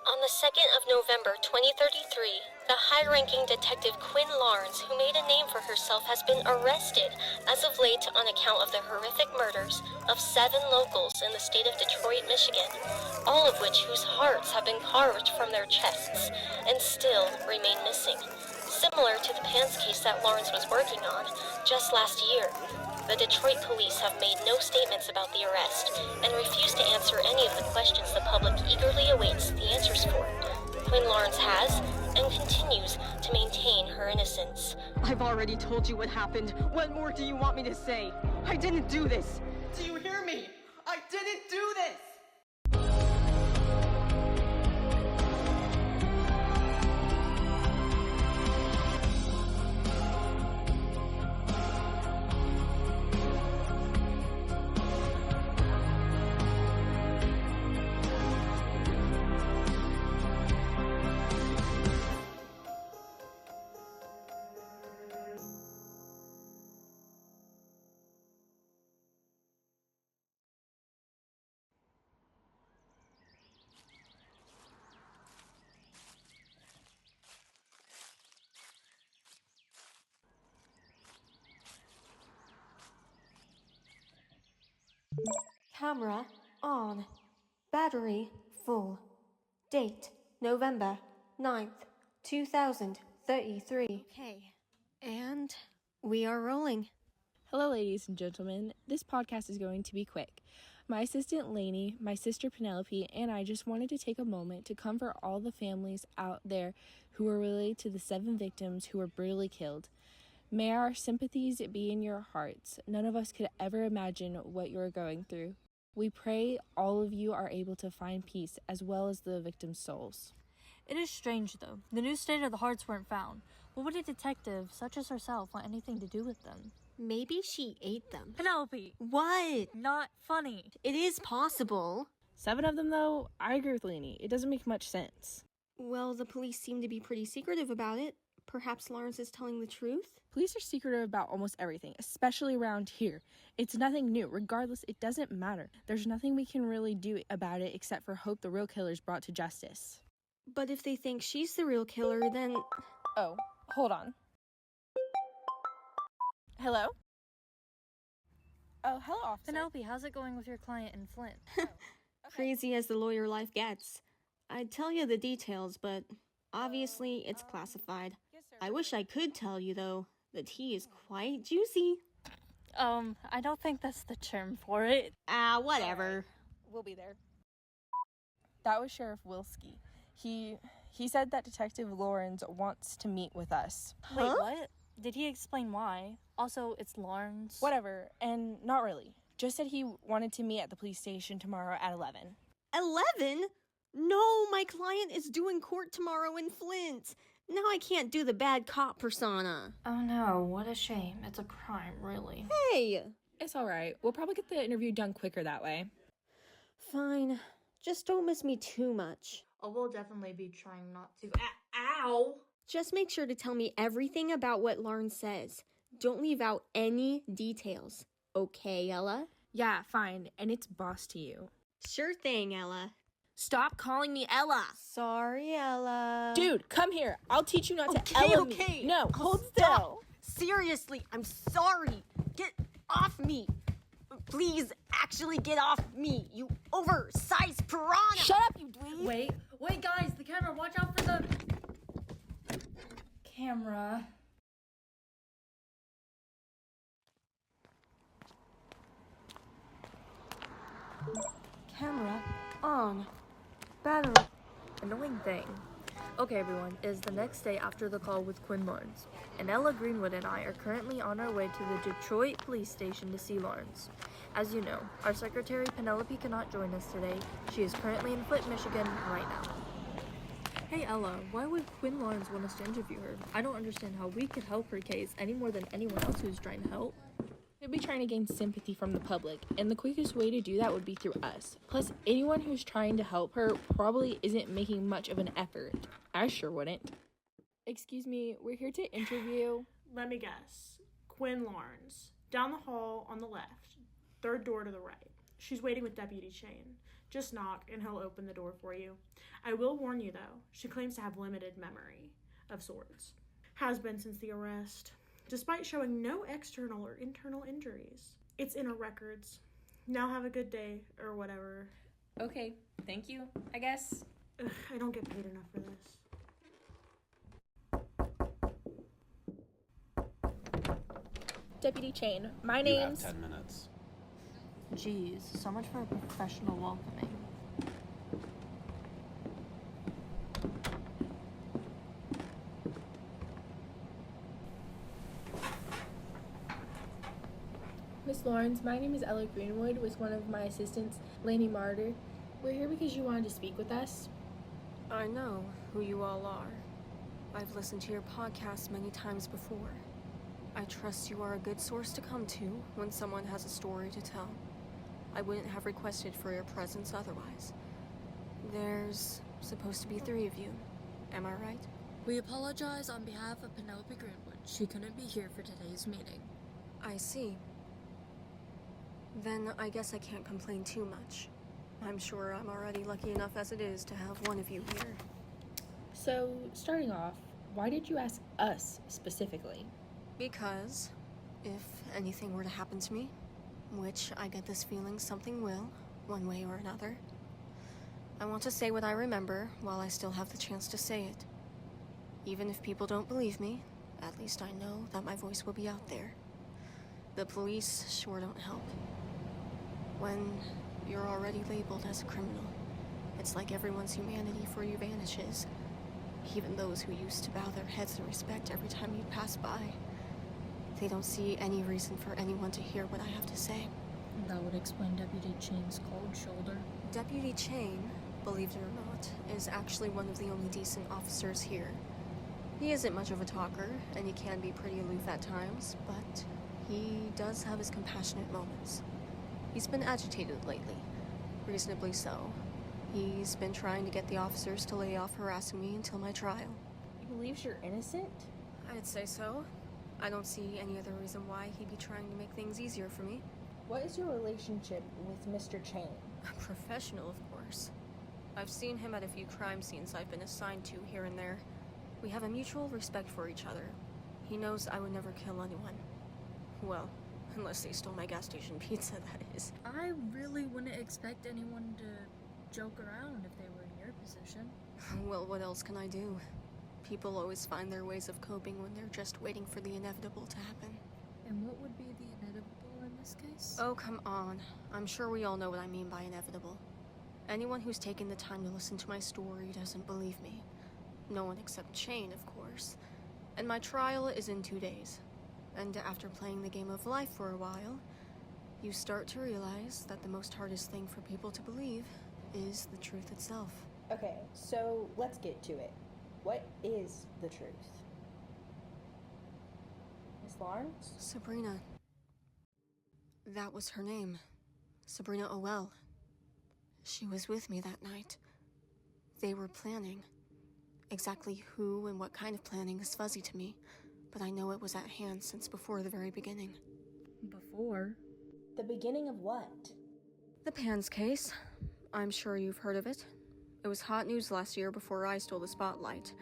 On the 2nd of November 2033, the high-ranking detective Quinn Larns, who made a name for herself, has been arrested as of late on account of the horrific murders of 7 locals in the state of Detroit, Michigan, all of whose hearts have been carved from their chests and still remain missing. Similar to the Pants case that Larns was working on just last year, the Detroit police have made no statements about the arrest and refuse to answer any of the questions the public eagerly awaits the answers for. Quinn Larns has and continues to maintain her innocence. I've already told you what happened. What more do you want me to say? I didn't do this. Do you hear me? I didn't do this! Camera on. Battery full. Date November 9th, 2033. Okay, and we are rolling. Hello, ladies and gentlemen. This podcast is going to be quick. My assistant Lani, my sister Penelope, and I just wanted to take a moment to comfort all the families out there who are related to the 7 victims who were brutally killed. May our sympathies be in your hearts. None of us could ever imagine what you are going through. We pray all of you are able to find peace as well as the victims' souls. It is strange, though. The new state of the hearts weren't found. What would a detective, such as herself, want anything to do with them? Maybe she ate them. Penelope! What? Not funny. It is possible. 7 of them, though? I agree with Lani. It doesn't make much sense. Well, the police seem to be pretty secretive about it. Perhaps Larns is telling the truth? Police are secretive about almost everything, especially around here. It's nothing new. Regardless, it doesn't matter. There's nothing we can really do about it except for hope the real killer is brought to justice. But if they think she's the real killer, then... Oh, hold on. Hello? Oh, hello, officer. Penelope, how's it going with your client in Flint? Okay. Crazy as the lawyer life gets. I'd tell you the details, but obviously it's classified. Yes, sir. I wish I could tell you, though. The tea is quite juicy. I don't think that's the term for it. Whatever. We'll be there. That was Sheriff Wilski. He said that Detective Larns wants to meet with us. Wait, what? Did he explain why? Also, it's Larns. Whatever, and not really. Just said he wanted to meet at the police station tomorrow at 11. 11? No, my client is doing court tomorrow in Flint. Now I can't do the bad cop persona. Oh no, what a shame. It's a crime, really. Hey! It's alright. We'll probably get the interview done quicker that way. Fine. Just don't miss me too much. Oh, we'll definitely be trying not to. Ow! Just make sure to tell me everything about what Larns says. Don't leave out any details. Okay, Ella? Yeah, fine. And it's boss to you. Sure thing, Ella. Stop calling me Ella. Sorry, Ella. Dude, come here. I'll teach you not to Ella me. No, hold Stop. still. Seriously, I'm sorry. Get off me. Please, actually get off me, you oversized piranha. Shut up, you dweeb. Wait, guys, the camera, watch out for the... camera. Camera on. Battery. Annoying thing. Okay, everyone, it is the next day after the call with Quinn Larns, and Ella Greenwood and I are currently on our way to the Detroit police station to see Larns. As you know, our secretary Penelope cannot join us today. She is currently in Flint, Michigan right now. Hey Ella, why would Quinn Larns want us to interview her? I don't understand how we could help her case any more than anyone else who's trying to help. They'd be trying to gain sympathy from the public, and the quickest way to do that would be through us. Plus, anyone who's trying to help her probably isn't making much of an effort. I sure wouldn't. Excuse me, we're here to interview... Let me guess. Quinn Larns. Down the hall on the left. 3rd door to the right. She's waiting with Deputy Chain. Just knock, and he'll open the door for you. I will warn you, though, she claims to have limited memory of sorts. Has been since the arrest, despite showing no external or internal injuries. It's in her records. Now have a good day, or whatever. Okay, thank you, I guess. Ugh, I don't get paid enough for this. Deputy Chain, my You name's... have 10 minutes. Jeez, so much for a professional welcoming. Miss Larns, my name is Ella Greenwood with one of my assistants, Lani Maurder. We're here because you wanted to speak with us. I know who you all are. I've listened to your podcast many times before. I trust you are a good source to come to when someone has a story to tell. I wouldn't have requested for your presence otherwise. There's supposed to be 3 of you. Am I right? We apologize on behalf of Penelope Greenwood. She couldn't be here for today's meeting. I see. Then I guess I can't complain too much. I'm sure I'm already lucky enough as it is to have one of you here. So, starting off, why did you ask us specifically? Because if anything were to happen to me, which I get this feeling something will, one way or another, I want to say what I remember while I still have the chance to say it. Even if people don't believe me, at least I know that my voice will be out there. The police sure don't help. When you're already labeled as a criminal, it's like everyone's humanity for you vanishes. Even those who used to bow their heads in respect every time you pass by. They don't see any reason for anyone to hear what I have to say. That would explain Deputy Chain's cold shoulder. Deputy Chain, believe it or not, is actually one of the only decent officers here. He isn't much of a talker, and he can be pretty aloof at times, but he does have his compassionate moments. He's been agitated lately, reasonably so. He's been trying to get the officers to lay off harassing me until my trial. He believes you're innocent? I'd say so. I don't see any other reason why he'd be trying to make things easier for me. What is your relationship with Mr. Chain? A professional, of course. I've seen him at a few crime scenes I've been assigned to here and there. We have a mutual respect for each other. He knows I would never kill anyone. Well, unless they stole my gas station pizza, that is. I really wouldn't expect anyone to joke around if they were in your position. Well, what else can I do? People always find their ways of coping when they're just waiting for the inevitable to happen. And what would be the inevitable in this case? Oh, come on. I'm sure we all know what I mean by inevitable. Anyone who's taken the time to listen to my story doesn't believe me. No one except Chain, of course. And my trial is in 2 days. And after playing the game of life for a while, you start to realize that the most hardest thing for people to believe is the truth itself. Okay, so let's get to it. What is the truth? Miss Larns? Sabrina. That was her name. Sabrina Owell. She was with me that night. They were planning. Exactly who and what kind of planning is fuzzy to me, but I know it was at hand since before the very beginning. Before? The beginning of what? The Pans case. I'm sure you've heard of it. It was hot news last year before I stole the spotlight.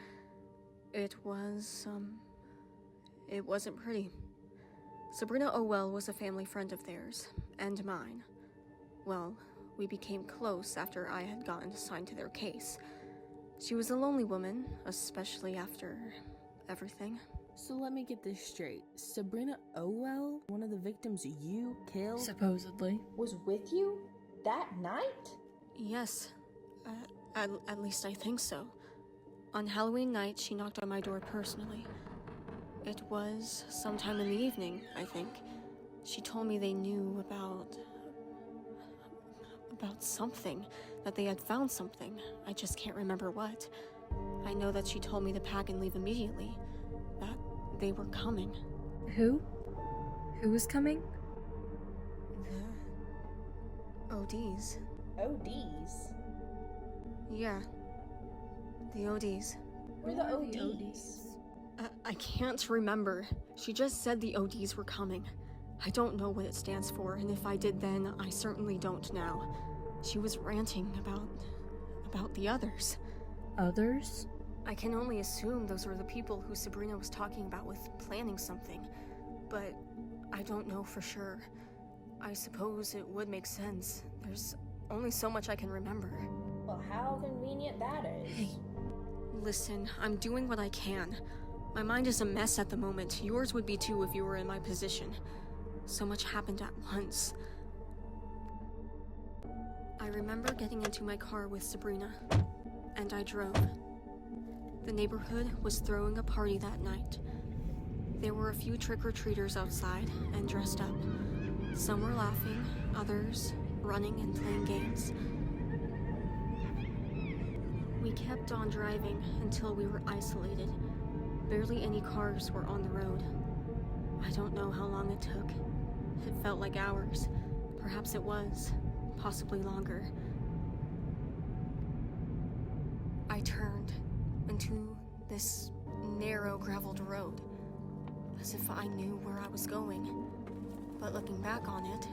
It wasn't pretty. Sabrina Owell was a family friend of theirs, and mine. Well, we became close after I had gotten assigned to their case. She was a lonely woman, especially after everything. So let me get this straight. Sabrina Owell, one of the victims you killed, Supposedly. Was with you that night? Yes. At least I think so. On Halloween night, she knocked on my door personally. It was sometime in the evening, I think. She told me they knew about something, that they had found something. I just can't remember what. I know that she told me to pack and leave immediately, that they were coming. Who? Who was coming? The ODs. ODs? Yeah. The ODs. We're the ODs. I can't remember. She just said the ODs were coming. I don't know what it stands for, and if I did then, I certainly don't now. She was ranting about the others. Others? I can only assume those were the people who Sabrina was talking about with planning something, but I don't know for sure. I suppose it would make sense. There's only so much I can remember. Well, how convenient that is. Hey, listen, I'm doing what I can. My mind is a mess at the moment. Yours would be too if you were in my position. So much happened at once. I remember getting into my car with Sabrina, and I drove. The neighborhood was throwing a party that night. There were a few trick-or-treaters outside and dressed up. Some were laughing, others running and playing games. We kept on driving until we were isolated. Barely any cars were on the road. I don't know how long it took. It felt like hours. Perhaps it was. Possibly longer. I turned into this narrow graveled road, as if I knew where I was going. But looking back on it,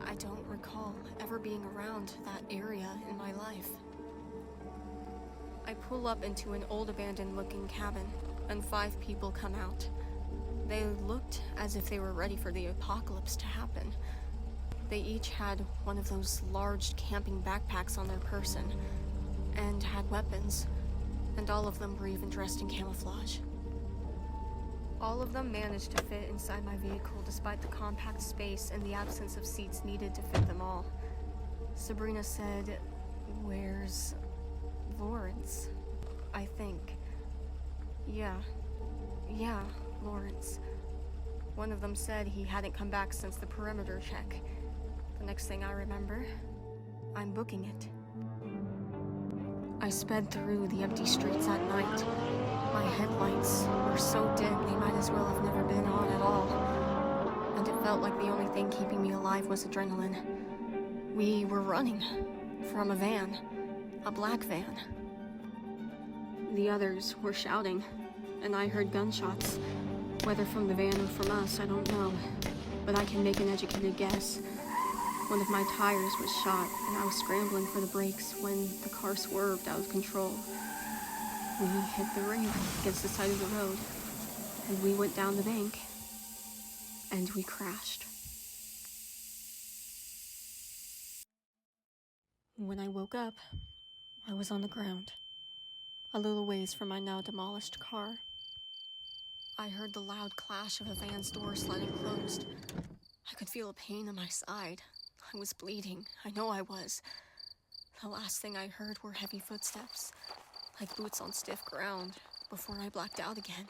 I don't recall ever being around that area in my life. I pull up into an old abandoned-looking cabin, and 5 people come out. They looked as if they were ready for the apocalypse to happen. They each had one of those large camping backpacks on their person, and had weapons, and all of them were even dressed in camouflage. All of them managed to fit inside my vehicle despite the compact space and the absence of seats needed to fit them all. Sabrina said, "Where's Lawrence?" I think. Yeah, Lawrence. One of them said he hadn't come back since the perimeter check. The next thing I remember, I'm booking it. I sped through the empty streets at night. My headlights were so dim they might as well have never been on at all. And it felt like the only thing keeping me alive was adrenaline. We were running from a van, a black van. The others were shouting, and I heard gunshots. Whether from the van or from us, I don't know, but I can make an educated guess. One of my tires was shot, and I was scrambling for the brakes when the car swerved out of control. We hit the rail against the side of the road, and we went down the bank, and we crashed. When I woke up, I was on the ground, a little ways from my now demolished car. I heard the loud clash of a van's door sliding closed. I could feel a pain in my side. I was bleeding. I know I was. The last thing I heard were heavy footsteps, like boots on stiff ground, before I blacked out again.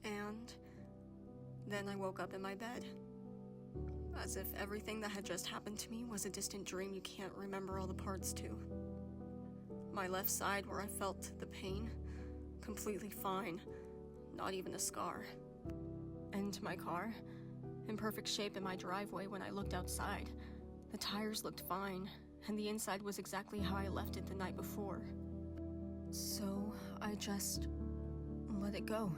And then I woke up in my bed, as if everything that had just happened to me was a distant dream you can't remember all the parts to. My left side, where I felt the pain, completely fine, not even a scar. And my car, in perfect shape in my driveway when I looked outside. The tires looked fine, and the inside was exactly how I left it the night before. So I just let it go.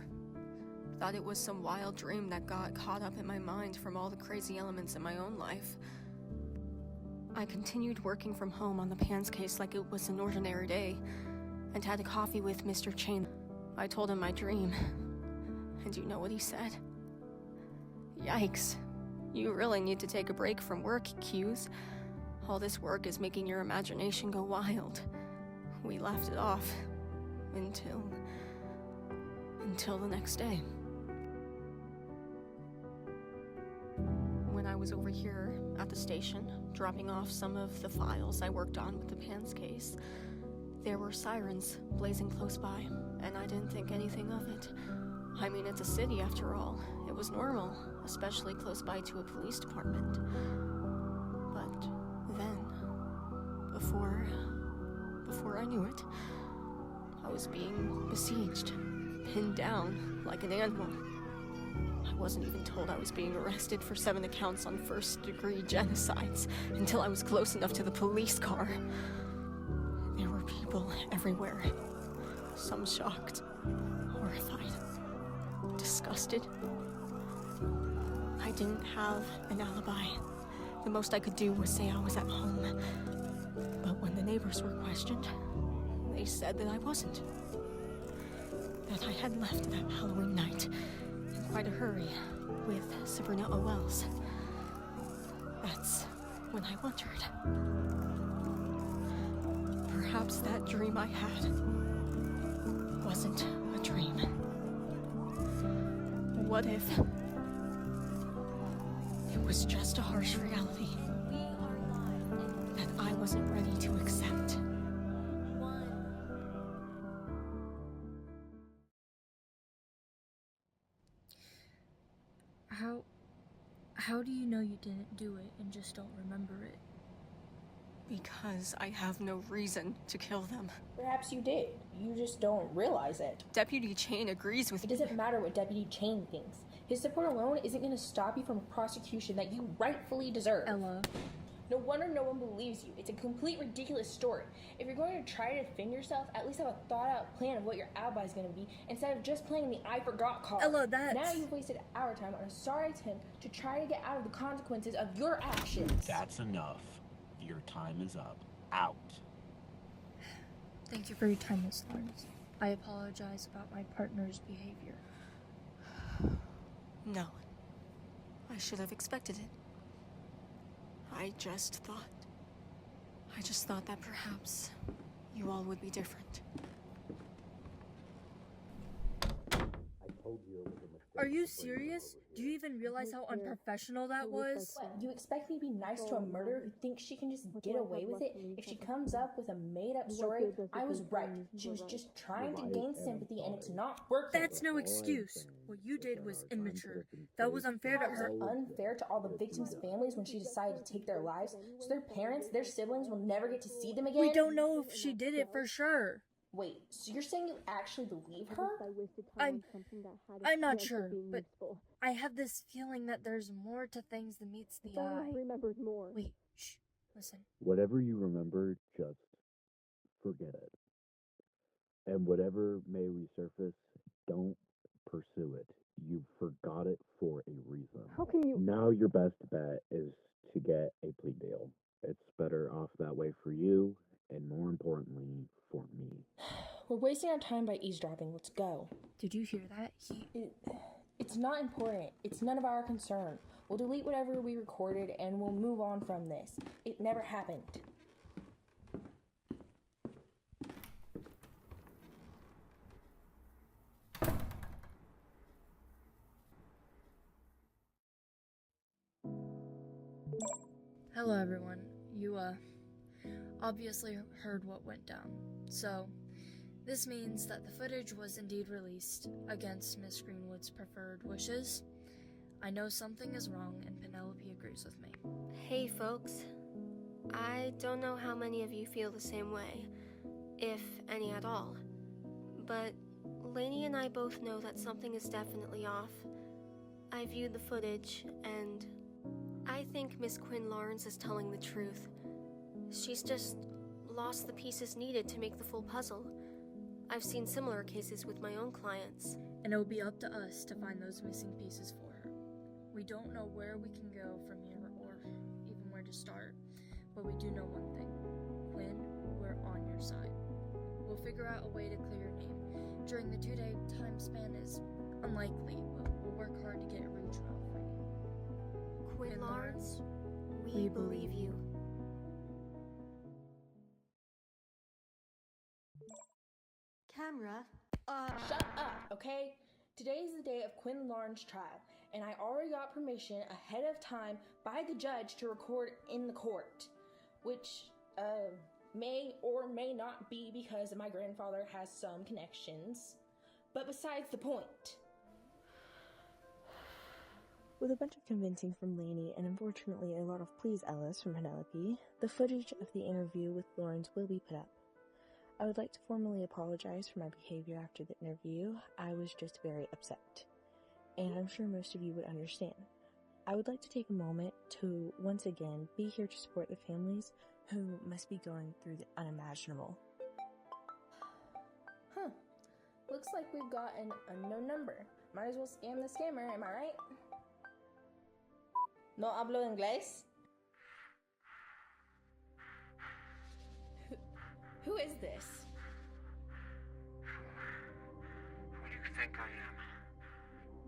Thought it was some wild dream that got caught up in my mind from all the crazy elements in my own life. I continued working from home on the Pans case like it was an ordinary day, and had a coffee with Mr. Chain. I told him my dream, and you know what he said? "Yikes. You really need to take a break from work, Q's. All this work is making your imagination go wild." We laughed it off. Until the next day. When I was over here at the station, dropping off some of the files I worked on with the Pans case, there were sirens blazing close by, and I didn't think anything of it. I mean, it's a city after all. It was normal, especially close by to a police department. But then, before I knew it, I was being besieged, pinned down like an animal. I wasn't even told I was being arrested for 7 accounts on first-degree genocides until I was close enough to the police car. There were people everywhere. Some shocked, horrified, disgusted, I didn't have an alibi. The most I could do was say I was at home. But when the neighbors were questioned, they said that I wasn't. That I had left that Halloween night in quite a hurry with Sabrina Owells. That's when I wondered. Perhaps that dream I had wasn't a dream. What if it was just a harsh reality that I wasn't ready to accept? How do you know you didn't do it and just don't remember it? Because I have no reason to kill them. Perhaps you did. You just don't realize it. Deputy Chain agrees with It me. doesn't matter what Deputy Chain thinks. His support alone isn't going to stop you from a prosecution that you rightfully deserve. Ella. No wonder no one believes you. It's a complete ridiculous story. If you're going to try to defend yourself, at least have a thought-out plan of what your alibi is going to be, instead of just playing the I forgot card. Ella, that's... Now you've wasted our time on a sorry attempt to try to get out of the consequences of your actions. That's enough. Your time is up. Out. Thank you for your time, Miss Larns. I apologize about my partner's behavior. No. I should have expected it. I just thought that perhaps you all would be different. Are you serious? Do you even realize how unprofessional that was? What, you expect me to be nice to a murderer who thinks she can just get away with it? If she comes up with a made-up story, I was right. She was just trying to gain sympathy, and it's not working. That's no excuse. What you did was immature. That was unfair to her. Unfair to all the victims' families when she decided to take their lives, so their parents, their siblings will never get to see them again? We don't know if she did it for sure. Wait, so you're saying you actually believe her? I'm not sure, but I have this feeling that there's more to things than meets the eye. Wait, shh, listen. Whatever you remember, just forget it. And whatever may resurface, don't pursue it. You forgot it for a reason. How can you... Now your best bet is to get a plea deal. It's better off that way for you, and more importantly, for me. We're wasting our time by eavesdropping. Let's go. Did you hear that? It's not important. It's none of our concern. We'll delete whatever we recorded and we'll move on from this. It never happened. Hello, everyone. You, obviously heard what went down. So, this means that the footage was indeed released against Miss Greenwood's preferred wishes. I know something is wrong, and Penelope agrees with me. Hey, folks. I don't know how many of you feel the same way, if any at all. But Lani and I both know that something is definitely off. I viewed the footage, and I think Miss Quinn Larns is telling the truth. She's just lost the pieces needed to make the full puzzle. I've seen similar cases with my own clients. And it will be up to us to find those missing pieces for her. We don't know where we can go from here or even where to start, but we do know one thing. Quinn, we're on your side. We'll figure out a way to clear your name. During the 2-day time span is unlikely, but we'll work hard to get a root trial for you. Quinn Larns, we believe you. Camera? Shut up, okay? Today is the day of Quinn Larns' trial, and I already got permission ahead of time by the judge to record in the court, which, may or may not be because my grandfather has some connections. But besides the point. With a bunch of convincing from Lani and unfortunately a lot of please Ellis from Penelope, the footage of the interview with Larns will be put up. I would like to formally apologize for my behavior after the interview. I was just very upset. And I'm sure most of you would understand. I would like to take a moment to once again be here to support the families who must be going through the unimaginable. Looks like we've got an unknown number. Might as well scam the scammer, am I right? No hablo inglés? Who is this? Who do you think I am?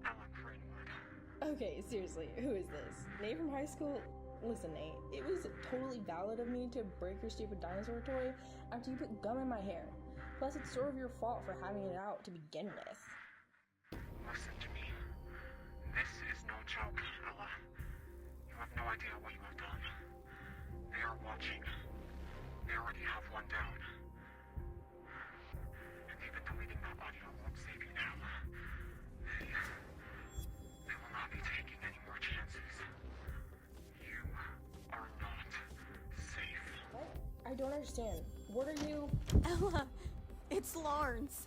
Ella Greenwood. Okay, seriously, who is this? Nate from high school? Listen, Nate, it was totally valid of me to break your stupid dinosaur toy after you put gum in my hair. Plus, it's sort of your fault for having it out to begin with. Listen to me. This is no joke, Ella. You have no idea what you have done. They are watching. They already have one down. And even deleting that audio won't save you now. They will not be taking any more chances. You are not safe. What? I don't understand. What are you? Ella, it's Larns.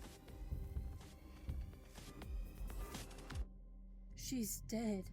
She's dead.